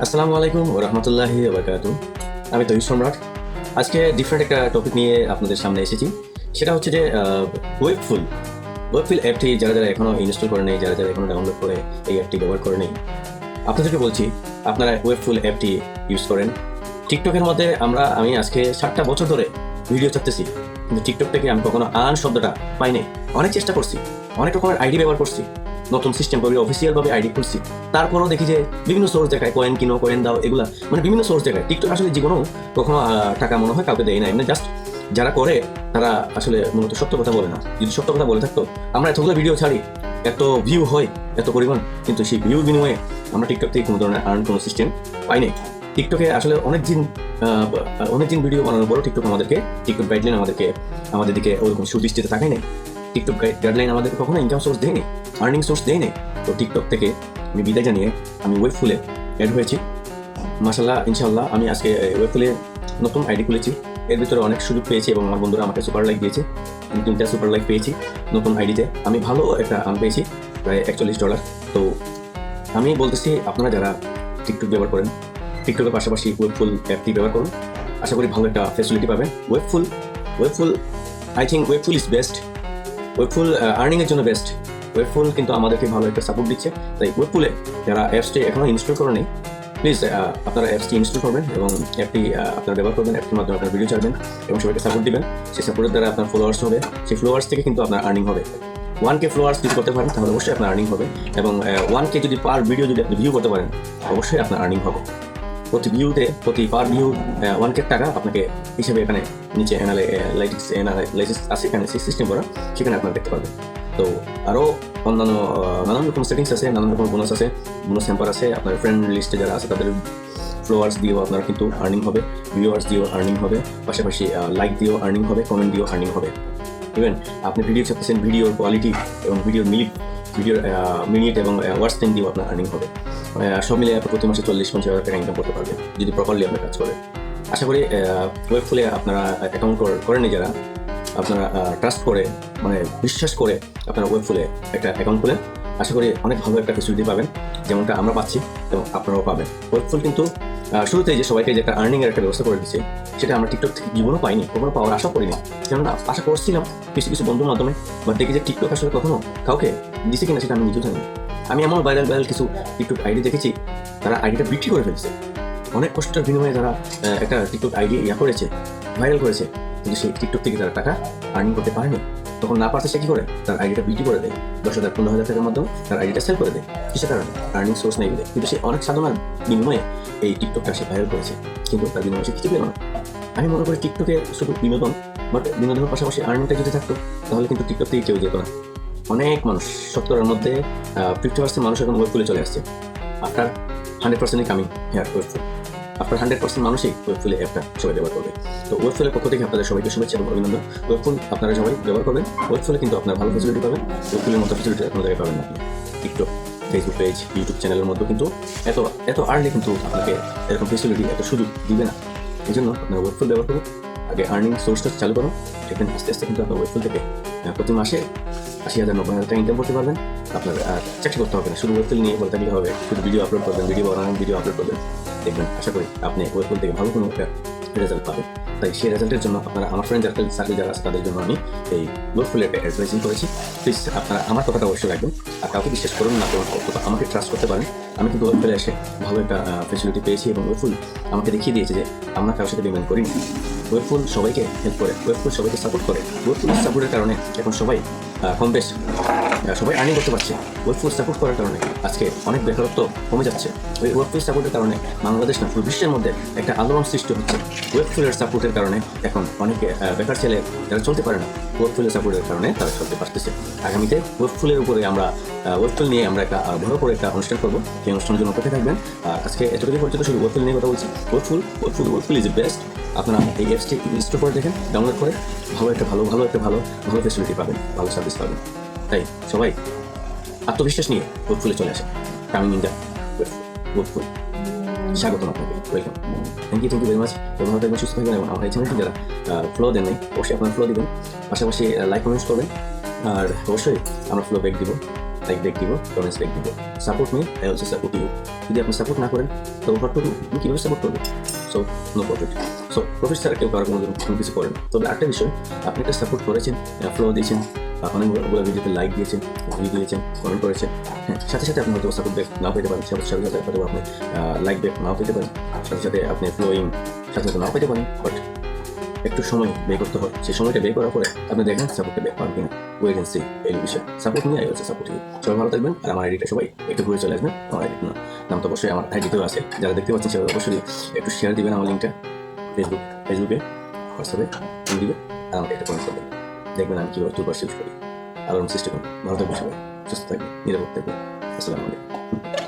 আসসালামু আলাইকুম ওয়া রাহমাতুল্লাহি ওয়া বারাকাতুহু। আমি তহিদ সম্রাট। আজকে ডিফারেন্ট একটা টপিক নিয়ে আপনাদের সামনে এসেছি। সেটা হচ্ছে যে ওয়েবফুল। ওয়েবফুল অ্যাপটি যারা এখনো ইনস্টল করে নেই, যারা এখনো ডাউনলোড করে এই অ্যাপটি ব্যবহার করে নেই, আপনাদেরকে বলছি আপনারা ওয়েবফুল অ্যাপটি ইউজ করেন। টিকটকের মধ্যে আমি আজকে 7টা বছর ধরে ভিডিও ছাড়তেছি, কিন্তু টিকটক থেকে আমি কখনো আর্ন শব্দটা পাই নাই। অনেক চেষ্টা করছি, অনেক রকমের আইডি ব্যবহার করছি, নতুন সিস্টেম করে অফিসিয়ালভাবে আইডি খুলছি। তারপরেও দেখি যে বিভিন্ন সোর্স দেখায়, কয়েন কিনো, কয়েন দাও, এগুলা মানে বিভিন্ন সোর্স দেখায়। টিকটক আসলে জীবনেও কখনো টাকা মনে হয় কাউকে দেয় না, এমনি জাস্ট যারা করে তারা আসলে মূলত সত্য কথা বলে না। যদি সত্য কথা বলে থাকতো, আমরা এতগুলো ভিডিও ছাড়ি, এত ভিউ হয় এত পরিমাণ, কিন্তু সেই ভিউ বিনিময়ে আমরা টিকটক থেকে কোনো ধরনের আর্ন কোনো সিস্টেম পাই নাই। টিকটকে আসলে অনেক দিন ভিডিও বানানোর পরও টিকটক গাইডলাইন আমাদের দিকে ওরকম সুদৃষ্টিতে তাকাই নাই। টিকটক গাইডলাইন আমাদের কখনো ইনকাম সোর্স দেয়নি, আর্নিং সোর্স দেয়নি। তো টিকটক থেকে আমি বিদায় জানিয়ে আমি ওয়েবফুলে অ্যাড হয়েছি। মাশাআল্লাহ, ইনশাআল্লাহ আমি আজকে ওয়েবফুলে নতুন আইডি খুলেছি। এর ভিতরে অনেক সুযোগ পেয়েছি এবং আমার বন্ধুরা আমাকে সুপার লাইক দিয়েছে। আমি 3টা সুপার লাইক পেয়েছি নতুন আইডিতে। আমি ভালো একটা পেয়েছি, প্রায় $41। তো আমি বলতেছি আপনারা যারা টিকটক ব্যবহার করেন, টিকটকের পাশাপাশি ওয়েবফুল অ্যাপটি ব্যবহার করুন। আশা করি ভালো একটা ফ্যাসিলিটি পাবেন। ওয়েবফুল আই থিঙ্ক ওয়েবফুল ইজ বেস্ট। ওয়েবফুল আর্নিংয়ের জন্য বেস্ট। ওয়েবফুল কিন্তু আমাদেরকে ভালো একটা সাপোর্ট দিচ্ছে। তাই ওয়েবফুলে যারা অ্যাপসটি এখনও ইনস্টল করে নেই, প্লিজ আপনারা অ্যাপসটি ইনস্টল করবেন এবং অ্যাপটি আপনারা ব্যবহার করবেন। অ্যাপটির মাধ্যমে আপনার ভিডিও ছাড়বেন এবং সবাইকে সাপোর্ট দিবেন। সেই সাপোর্টের দ্বারা আপনার ফলোয়ার্স হবে, সেই ফলোয়ার্স থেকে কিন্তু আপনার আর্নিং হবে। 1K ফলোয়ার্স যদি করতে পারেন তাহলে অবশ্যই আপনার আর্নিং হবে, এবং 1K যদি পার ভিডিও যদি আপনি ভিউ করতে পারেন অবশ্যই আপনার আর্নিং হবে। প্রতি পার ভিউ 1K টাকা আপনাকে হিসেবে এখানে নিচে অ্যানালাইসিস আছে, এখানে সিস্টেম করা, সেখানে আপনারা দেখতে পাবেন। তো আরও অন্যান্য নানান রকম সেটিংস আছে, নানান রকম বোনাস আছে, বোনাস হ্যাম্পার আছে। আপনার ফ্রেন্ড লিস্টে যারা আছে তাদের ফলোয়ার্স দিয়েও আপনার কিন্তু আর্নিং হবে, ভিউয়ার্স দিয়েও আর্নিং হবে, পাশাপাশি লাইক দিয়েও আর্নিং হবে, কমেন্ট দিয়েও আর্নিং হবে। ইভেন আপনি ভিডিও ছাড়তেছেন, ভিডিওর কোয়ালিটি এবং ভিডিওর মিনিট এবং ওয়াচ টাইম দিয়েও আপনার আর্নিং হবে। সব মিলে আপনি প্রতি মাসে 40-50 হাজার টাকা ইনকাম করতে পারবেন যদি প্রপারলি আপনার কাজ করেন। আশা করি ওয়েবফুলে আপনারা অ্যাকাউন্ট করেন যারা, আপনারা ট্রাস্ট করে মানে বিশ্বাস করে আপনারা ওয়েবফুলে একটা অ্যাকাউন্ট খুলেন। আশা করি অনেক ভালো একটা ফেসিলিটি পাবেন, যেমনটা আমরা পাচ্ছি এবং আপনারাও পাবেন। ওয়েবফুল কিন্তু শুরুতেই যে সবাইকে যে একটা আর্নিংয়ের একটা ব্যবস্থা করে দিচ্ছে, সেটা আমরা টিকটক থেকে জীবনও পাইনি, কখনো পাওয়ার আশা করিনি। কেননা আশা করছিলাম কিছু বন্ধুর মাধ্যমে, বাট দেখি যে টিকটক আসলে কখনো কাউকে দিছে কিনা সেটা আমি নিজেও জানি। আমি এমন ভাইরাল কিছু টিকটক আইডি দেখেছি, তারা আইডিটা বিক্রি করে ফেলছে। অনেক কষ্টের বিনিময়ে তারা একটা টিকটক আইডি করেছে, ভাইরাল করেছে, কিন্তু সেই টিকটক থেকে তারা টাকা আর্নিং করতে পারেনি। তখন না পারছে সে কি করে, তার আইডিটা বিক্রি করে দেয় 10,000-15,000 টাকার মাধ্যমে তার আইডিটা সেল করে দেয়। কিসের কারণে? আর্নিং সোর্স নেই বলে। কিন্তু সে অনেক সাধনার বিনিময়ে এই টিকটকটা সে ভাইরাল করেছে, কিন্তু তার বিনিময়ে সে কিছু পেল না। আমি মনে করি টিকটকে শুধু বিনোদন, বাট বিনোদনের পাশাপাশি আর্নিংটা যদি থাকতো তাহলে কিন্তু টিকটক থেকে কেউ যেত না। অনেক মানুষ, 70-এর মধ্যে 50% মানুষ এখন ওয়েবফুলে চলে আসছে। আফটার 100% কামিং হেয়ার ওয়েবফুল। আপনার 100% মানুষই ওয়েবফুলে অ্যাপটা সবাই ব্যবহার করবে। তো ওয়েবফুলের পক্ষ থেকে আপনাদের সবাইকে শুভেচ্ছা এবং অভিনন্দন। ওয়েবফুল আপনারা সবাই ব্যবহার করবেন। ওয়েবফুলে কিন্তু আপনার ভালো ফেসিলিটি পাবেন। ওয়েবফুলের মতো ফেসিলিটি কোনো জায়গায় পাবেন না আপনি। টিকটক, ফেসবুক পেজ, ইউটিউব চ্যানেলের মধ্যে কিন্তু এত আর্লি কিন্তু আপনাকে এরকম ফেসিলিটি, এত সুযোগ দিবে না। এই জন্য আপনারা ওয়েবফুল ব্যবহার করুন। আগে আর্নিং সোর্সটা চালু করুন, দেখবেন আস্তে আস্তে কিন্তু আপনার ওয়েবফুল থেকে প্রতি মাসে 80,000-90,000 টাকা ইনকাম করতে পারবেন। আপনার চাকরি করতে হবে না, শুধু ওয়েবফুল নিয়ে বলে থাকলে হবে। শুধু ভিডিও আপলোড করবেন, ভিডিও আপলোড করবেন, দেখবেন আশা করি আপনি ওয়েবফুল থেকে ভালো কোনো একটা রেজাল্ট পাবেন। তাই সেই রেজাল্টের জন্য আপনারা, আমার ফ্রেন্ড সার্কেল যারা আছে তাদের জন্য আমি এই ওয়েবফুলের একটা অ্যাডভাইজিং করেছি। প্লিজ আপনারা আমার কথাটা অবশ্যই রাখবেন, আর কাউকে বিশ্বাস করুন না, আমাকে ট্রাস্ট করতে পারেন। আমি কিন্তু ওয়েবফুলে এসে ভালো একটা ফেসিলিটি পেয়েছি এবং ওয়েবফুল আমাকে দেখিয়ে দিয়েছে যে আমরা কারোর সাথে ডিমান্ড করিনি। ওয়েবফুল সবাইকে হেল্প করে, ওয়েবফুল সবাইকে সাপোর্ট করে। ওয়েবফুলের সাপোর্টের কারণে এখন সবাই কম বেশ সবাই আর্নিং করতে পারছে। ওয়েবফুল সাপোর্ট করার কারণে আজকে অনেক বেকারত্ব কমে যাচ্ছে। ওই ওয়েবফুল সাপোর্টের কারণে বাংলাদেশ না, পুরো বিশ্বের মধ্যে একটা আলোড়ন সৃষ্টি হচ্ছে। ওয়েবফুলের সাপোর্টের কারণে এখন অনেকে বেকার ছেলে যারা চলতে পারে না, ওয়েবফুলের সাপোর্টের কারণে তারা চলতে পারতেছে। আগামীতে ওয়েবফুলের উপরে ওয়েবফুল নিয়ে আমরা একটা বড় করে একটা অনুষ্ঠান করবো। সেই অনুষ্ঠানের জন্য অপেক্ষা থাকবেন। আর আজকে এতটুকু পর্যন্ত শুধু ওয়েবফুল নিয়ে কথা বলছি। ওয়েবফুল ইজ বেস্ট। আপনারা এই অ্যাপসটি ইনস্টল করে দেখেন, ডাউনলোড করে ভালো ফেসিলিটি পাবেন, ভালো সার্ভিস পাবেন। তাই সবাই আত্মবিশ্বাস নিয়ে ওয়েবফুলে চলে আসেন। কামিং ইন দ্য ওয়েবফুল। স্বাগতম আপনাকে, welcome. Thank you very much. এবং হয়তো সুস্থ থাকবেন এবং আমার এই চ্যানেলটি যারা ফলো দেন নাই অবশ্যই আপনারা ফলো দিবেন, পাশাপাশি লাইক কমেন্টস করবেন, আর অবশ্যই আমরা ফলো ব্যাক দিব। লাইক ব্যাক দিব, কমেন্টস ব্যাক দিব। Support me, I also support you. যদি আপনি সাপোর্ট না করেন তো হোয়াট টু ডু, আপনি কীভাবে সাপোর্ট করবেন? So no profit. So profit ছাড়া কেউ কারো কোনো কিছু করেন। তবে একটা বিষয়, আপনি একটা সাপোর্ট করেছেন, ফ্লো দিয়েছেন, অনেকগুলো ভিডিওতে লাইক দিয়েছেন, ভিউ দিয়েছেন, কমেন্ট করেছেন, হ্যাঁ, সাথে সাথে আপনি হয়তো সাপোর্ট ব্যাক নাও পেতে পারেন, সাথে সাথে হয়তো আপনি লাইক ব্যাক নাও পেতে পারেন, সাথে সাথে আপনি ফ্লোয়িং সাথে সাথে নাও পেতে পারেন, বাট একটু সময় ব্যয় করতে হয়। সেই সময়টা ব্যয় করার পরে আপনি দেখেন সাপোর্টটা ব্যাক পান কিনা। ওয়েট এন্ড সি এই বিষয়। সাপোর্ট নিয়ে আইওছে সাপোর্ট নিয়ে। সবাই ভালো থাকবেন, আর আমার আইডিটা সবাই একটু ঘুরে চলে আসবেন। আমার আইডি নাম তো অবশ্যই আমার আইডিতেও আছে, যারা দেখতে পাচ্ছেন সেটা অবশ্যই একটু শেয়ার দিবেন আমার লিঙ্কটা ফেসবুকে, হোয়াটসঅ্যাপে দিবেন, আর আমাকে একটা কমেন্ট করবেন। দেখবেন আমি কীভাবে টুলবার ইউজ করি। আলোড়ন সৃষ্টি করুন। ভালো থাকবেন সবাই, সুস্থ থাকবেন, নিরাপদ থাকবেন। আসসালামু আলাইকুম।